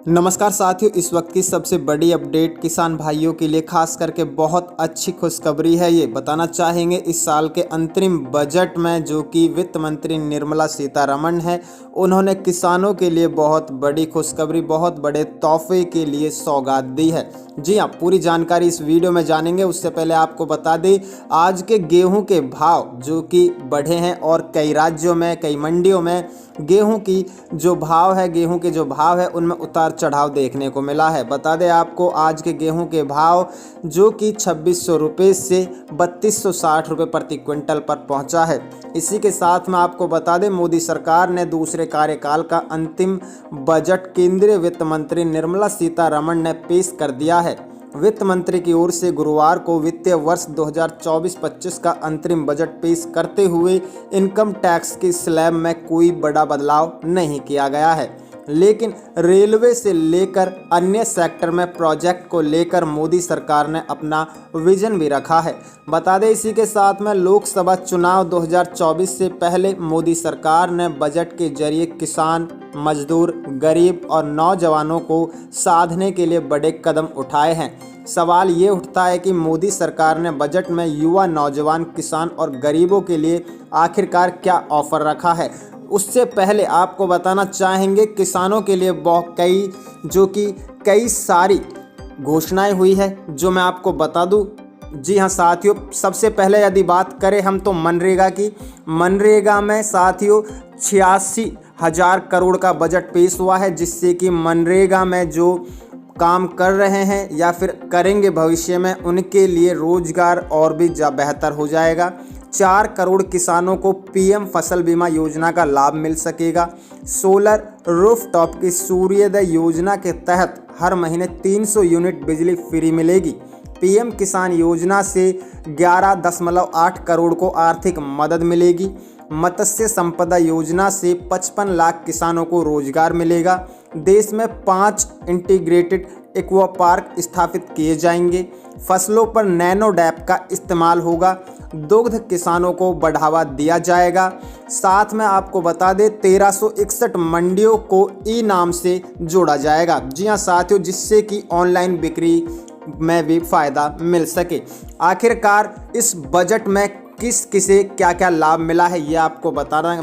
नमस्कार साथियों, इस वक्त की सबसे बड़ी अपडेट किसान भाइयों के लिए खास करके बहुत अच्छी खुशखबरी है। ये बताना चाहेंगे इस साल के अंतरिम बजट में जो कि वित्त मंत्री निर्मला सीतारमण है, उन्होंने किसानों के लिए बहुत बड़ी खुशखबरी, बहुत बड़े तोहफे के लिए सौगात दी है। जी हाँ, पूरी जानकारी इस वीडियो में जानेंगे। उससे पहले आपको बता दें आज के गेहूं के भाव जो कि बढ़े हैं और कई राज्यों में, कई मंडियों में गेहूं की जो भाव है, गेहूं के जो भाव है उनमें उतार चढ़ाव देखने को मिला है। बता दें आपको आज के गेहूं के भाव जो कि 2600 रुपये से 3260 रुपये प्रति क्विंटल पर पहुंचा है। इसी के साथ में आपको बता दें मोदी सरकार ने दूसरे कार्यकाल का अंतिम बजट केंद्रीय वित्त मंत्री निर्मला सीतारमण ने पेश कर दिया है। वित्त मंत्री की ओर से गुरुवार को वित्तीय वर्ष 2024-25 का अंतरिम बजट पेश करते हुए इनकम टैक्स की स्लैब में कोई बड़ा बदलाव नहीं किया गया है, लेकिन रेलवे से लेकर अन्य सेक्टर में प्रोजेक्ट को लेकर मोदी सरकार ने अपना विजन भी रखा है। बता दें इसी के साथ में लोकसभा चुनाव 2024 से पहले मोदी सरकार ने बजट के जरिए किसान, मजदूर, गरीब और नौजवानों को साधने के लिए बड़े कदम उठाए हैं। सवाल ये उठता है कि मोदी सरकार ने बजट में युवा, नौजवान, किसान और गरीबों के लिए आखिरकार क्या ऑफर रखा है। उससे पहले आपको बताना चाहेंगे किसानों के लिए कई सारी घोषणाएं हुई है जो मैं आपको बता दूं। जी हाँ साथियों, सबसे पहले यदि बात करें हम तो मनरेगा में साथियों 86,000 करोड़ का बजट पेश हुआ है, जिससे कि मनरेगा में जो काम कर रहे हैं या फिर करेंगे भविष्य में उनके लिए रोजगार और भी बेहतर हो जाएगा। 4 करोड़ किसानों को पीएम फसल बीमा योजना का लाभ मिल सकेगा। सोलर रूफटॉप की सूर्योदय योजना के तहत हर महीने 300 यूनिट बिजली फ्री मिलेगी। पीएम किसान योजना से 11.8 करोड़ को आर्थिक मदद मिलेगी। मत्स्य संपदा योजना से 55 लाख किसानों को रोजगार मिलेगा। देश में 5 इंटीग्रेटेड एक्वा पार्क स्थापित किए जाएंगे। फसलों पर नैनो डैप का इस्तेमाल होगा। दुग्ध किसानों को बढ़ावा दिया जाएगा। साथ में आपको बता दें 1361 मंडियों को ई नाम से जोड़ा जाएगा। जी हाँ साथियों, जिससे कि ऑनलाइन बिक्री में भी फायदा मिल सके। आखिरकार इस बजट में किसे क्या क्या लाभ मिला है ये आपको बताना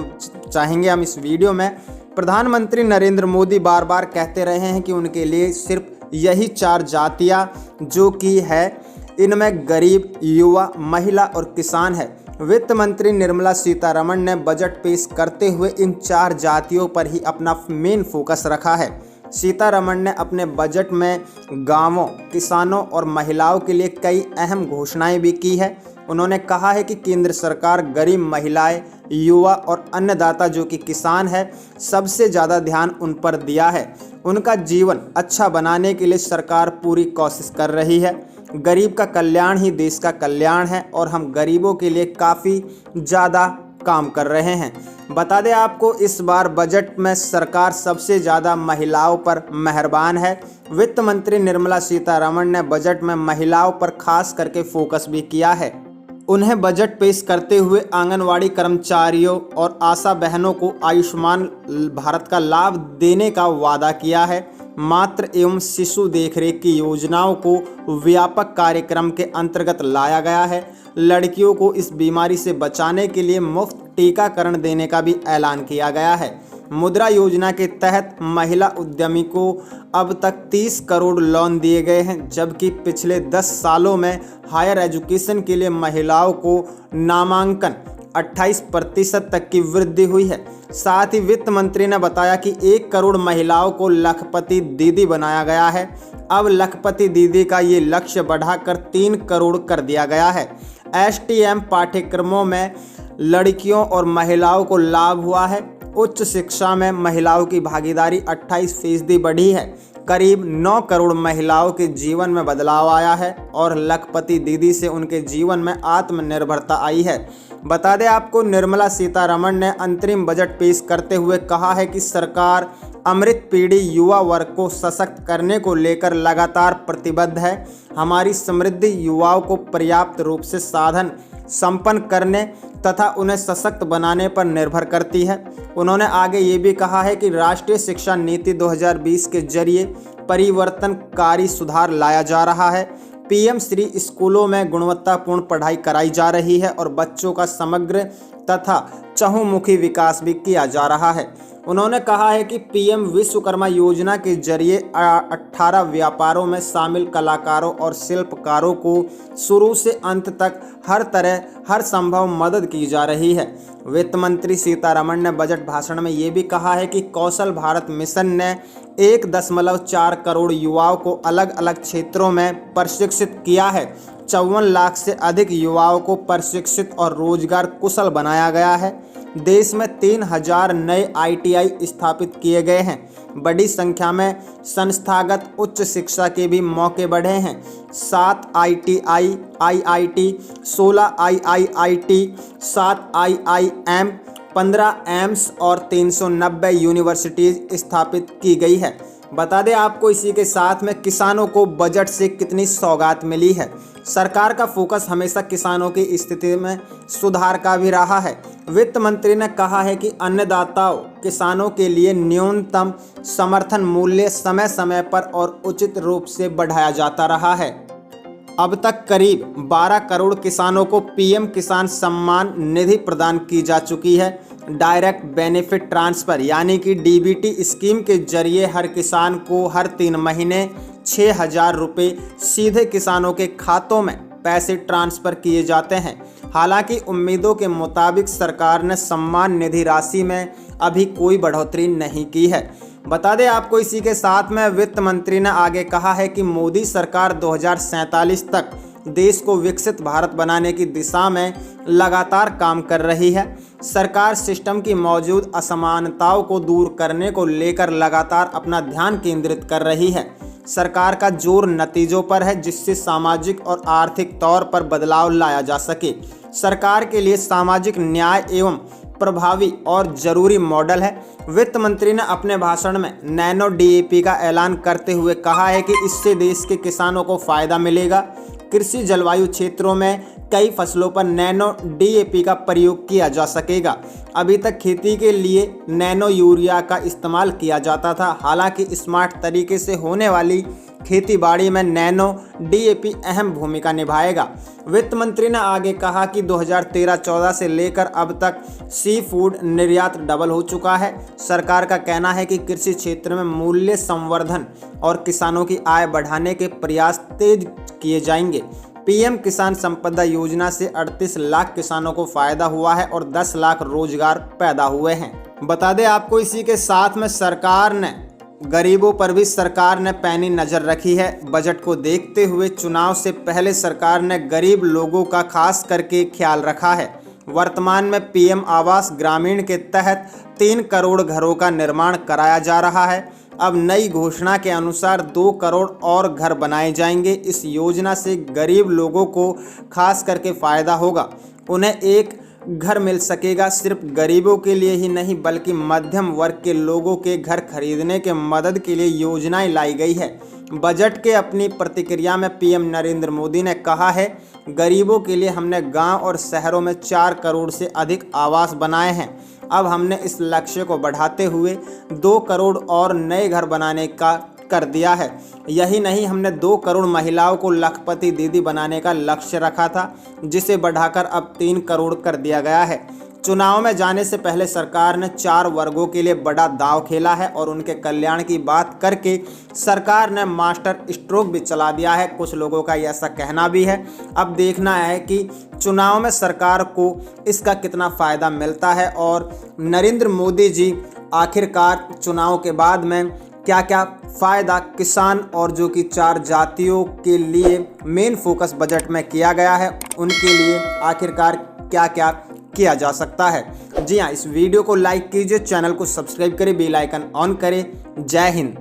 चाहेंगे हम इस वीडियो में। प्रधानमंत्री नरेंद्र मोदी बार बार कहते रहे हैं कि उनके लिए सिर्फ यही 4 जातियां जो कि है, इनमें गरीब, युवा, महिला और किसान है। वित्त मंत्री निर्मला सीतारमण ने बजट पेश करते हुए इन 4 जातियों पर ही अपना मेन फोकस रखा है। सीतारमण ने अपने बजट में गांवों, किसानों और महिलाओं के लिए कई अहम घोषणाएं भी की है। उन्होंने कहा है कि केंद्र सरकार गरीब, महिलाएं, युवा और अन्नदाता जो कि किसान है, सबसे ज़्यादा ध्यान उन पर दिया है। उनका जीवन अच्छा बनाने के लिए सरकार पूरी कोशिश कर रही है। गरीब का कल्याण ही देश का कल्याण है और हम गरीबों के लिए काफ़ी ज़्यादा काम कर रहे हैं। बता दें आपको इस बार बजट में सरकार सबसे ज़्यादा महिलाओं पर मेहरबान है। वित्त मंत्री निर्मला सीतारमण ने बजट में महिलाओं पर खास करके फोकस भी किया है। उन्हें बजट पेश करते हुए आंगनवाड़ी कर्मचारियों और आशा बहनों को आयुष्मान भारत का लाभ देने का वादा किया है। मातृ एवं शिशु देखरेख की योजनाओं को व्यापक कार्यक्रम के अंतर्गत लाया गया है। लड़कियों को इस बीमारी से बचाने के लिए मुफ्त टीकाकरण देने का भी ऐलान किया गया है। मुद्रा योजना के तहत महिला उद्यमी को अब तक 30 करोड़ लोन दिए गए हैं, जबकि पिछले 10 सालों में हायर एजुकेशन के लिए महिलाओं को नामांकन 28% तक की वृद्धि हुई है। साथ ही वित्त मंत्री ने बताया कि 1 करोड़ महिलाओं को लखपति दीदी बनाया गया है। अब लखपति दीदी का ये लक्ष्य बढ़ाकर 3 करोड़ कर दिया गया है। STM पाठ्यक्रमों में लड़कियों और महिलाओं को लाभ हुआ है। उच्च शिक्षा में महिलाओं की भागीदारी 28% बढ़ी है। करीब 9 करोड़ महिलाओं के जीवन में बदलाव आया है और लखपति दीदी से उनके जीवन में आत्मनिर्भरता आई है। बता दें आपको निर्मला सीतारमण ने अंतरिम बजट पेश करते हुए कहा है कि सरकार अमृत पीढ़ी युवा वर्ग को सशक्त करने को लेकर लगातार प्रतिबद्ध है। हमारी समृद्धि युवाओं को पर्याप्त रूप से साधन संपन्न करने तथा उन्हें सशक्त बनाने पर निर्भर करती है। उन्होंने आगे ये भी कहा है कि राष्ट्रीय शिक्षा नीति 2020 के जरिए परिवर्तनकारी सुधार लाया जा रहा है। पीएम श्री स्कूलों में गुणवत्तापूर्ण पढ़ाई कराई जा रही है और बच्चों का समग्र तथा चहुमुखी विकास भी किया जा रहा है। उन्होंने कहा है कि पीएम विश्वकर्मा योजना के जरिए 18 व्यापारों में शामिल कलाकारों और शिल्पकारों को शुरू से अंत तक हर संभव मदद की जा रही है। वित्त मंत्री सीतारमण ने बजट भाषण में ये भी कहा है कि कौशल भारत मिशन ने 1.4 करोड़ युवाओं को अलग अलग क्षेत्रों में प्रशिक्षित किया है। 54 लाख से अधिक युवाओं को प्रशिक्षित और रोजगार कुशल बनाया गया है। देश में 3000 नए ITI स्थापित किए गए हैं। बड़ी संख्या में संस्थागत उच्च शिक्षा के भी मौके बढ़े हैं। 7 ITI IIT, 16 IIIT, 7 IIM, 15 AIIMS और 390 यूनिवर्सिटीज स्थापित की गई है। बता दें आपको इसी के साथ में किसानों को बजट से कितनी सौगात मिली है। सरकार का फोकस हमेशा किसानों की स्थिति में सुधार का भी रहा है। वित्त मंत्री ने कहा है कि अन्नदाताओं किसानों के लिए न्यूनतम समर्थन मूल्य समय समय पर और उचित रूप से बढ़ाया जाता रहा है। अब तक करीब 12 करोड़ किसानों को पीएम किसान सम्मान निधि प्रदान की जा चुकी है। डायरेक्ट बेनिफिट ट्रांसफ़र यानी कि DBT स्कीम के जरिए हर किसान को हर 3 महीने 6,000 रुपये सीधे किसानों के खातों में पैसे ट्रांसफ़र किए जाते हैं। हालांकि उम्मीदों के मुताबिक सरकार ने सम्मान निधि राशि में अभी कोई बढ़ोतरी नहीं की है। बता दें आपको इसी के साथ में वित्त मंत्री ने आगे कहा है कि मोदी सरकार 2047 तक देश को विकसित भारत बनाने की दिशा में लगातार काम कर रही है। सरकार सिस्टम की मौजूद असमानताओं को दूर करने को लेकर लगातार अपना ध्यान केंद्रित कर रही है। सरकार का जोर नतीजों पर है जिससे सामाजिक और आर्थिक तौर पर बदलाव लाया जा सके। सरकार के लिए सामाजिक न्याय एवं प्रभावी और जरूरी मॉडल है। वित्त मंत्री ने अपने भाषण में नैनो DAP का ऐलान करते हुए कहा है कि इससे देश के किसानों को फायदा मिलेगा। कृषि जलवायु क्षेत्रों में कई फसलों पर नैनो DAP का प्रयोग किया जा सकेगा। अभी तक खेती के लिए नैनो यूरिया का इस्तेमाल किया जाता था। हालांकि स्मार्ट तरीके से होने वाली खेतीबाड़ी में नैनो DAP अहम भूमिका निभाएगा। वित्त मंत्री ने आगे कहा कि 2013-14 से लेकर अब तक सी फूड निर्यात डबल हो चुका है। सरकार का कहना है कि कृषि क्षेत्र में मूल्य संवर्धन और किसानों की आय बढ़ाने के प्रयास तेज किए जाएंगे। पीएम किसान संपदा योजना से 38 लाख किसानों को फायदा हुआ है और 10 लाख रोजगार पैदा हुए हैं। बता दें आपको इसी के साथ में सरकार ने गरीबों पर भी पैनी नज़र रखी है। बजट को देखते हुए चुनाव से पहले सरकार ने गरीब लोगों का खास करके ख्याल रखा है। वर्तमान में पीएम आवास ग्रामीण के तहत 3 करोड़ घरों का निर्माण कराया जा रहा है। अब नई घोषणा के अनुसार 2 करोड़ और घर बनाए जाएंगे। इस योजना से गरीब लोगों को खास करके फ़ायदा होगा। उन्हें एक घर मिल सकेगा। सिर्फ गरीबों के लिए ही नहीं बल्कि मध्यम वर्ग के लोगों के घर खरीदने के मदद के लिए योजनाएं लाई गई है। बजट के अपनी प्रतिक्रिया में पीएम नरेंद्र मोदी ने कहा है, गरीबों के लिए हमने गांव और शहरों में 4 करोड़ से अधिक आवास बनाए हैं। अब हमने इस लक्ष्य को बढ़ाते हुए 2 करोड़ और नए घर बनाने का कर दिया है। यही नहीं, हमने 2 करोड़ महिलाओं को लखपति दीदी बनाने का लक्ष्य रखा था, जिसे बढ़ाकर अब 3 करोड़ कर दिया गया है। चुनाव में जाने से पहले सरकार ने 4 वर्गों के लिए बड़ा दांव खेला है और उनके कल्याण की बात करके सरकार ने मास्टर स्ट्रोक भी चला दिया है। कुछ लोगों का ऐसा कहना भी है। अब देखना है कि चुनाव में सरकार को इसका कितना फ़ायदा मिलता है और नरेंद्र मोदी जी आखिरकार चुनाव के बाद में क्या क्या फ़ायदा किसान और जो कि 4 जातियों के लिए मेन फोकस बजट में किया गया है, उनके लिए आखिरकार क्या क्या किया जा सकता है। जी हाँ, इस वीडियो को लाइक कीजिए, चैनल को सब्सक्राइब करें, बेल आइकन ऑन करें। जय हिंद।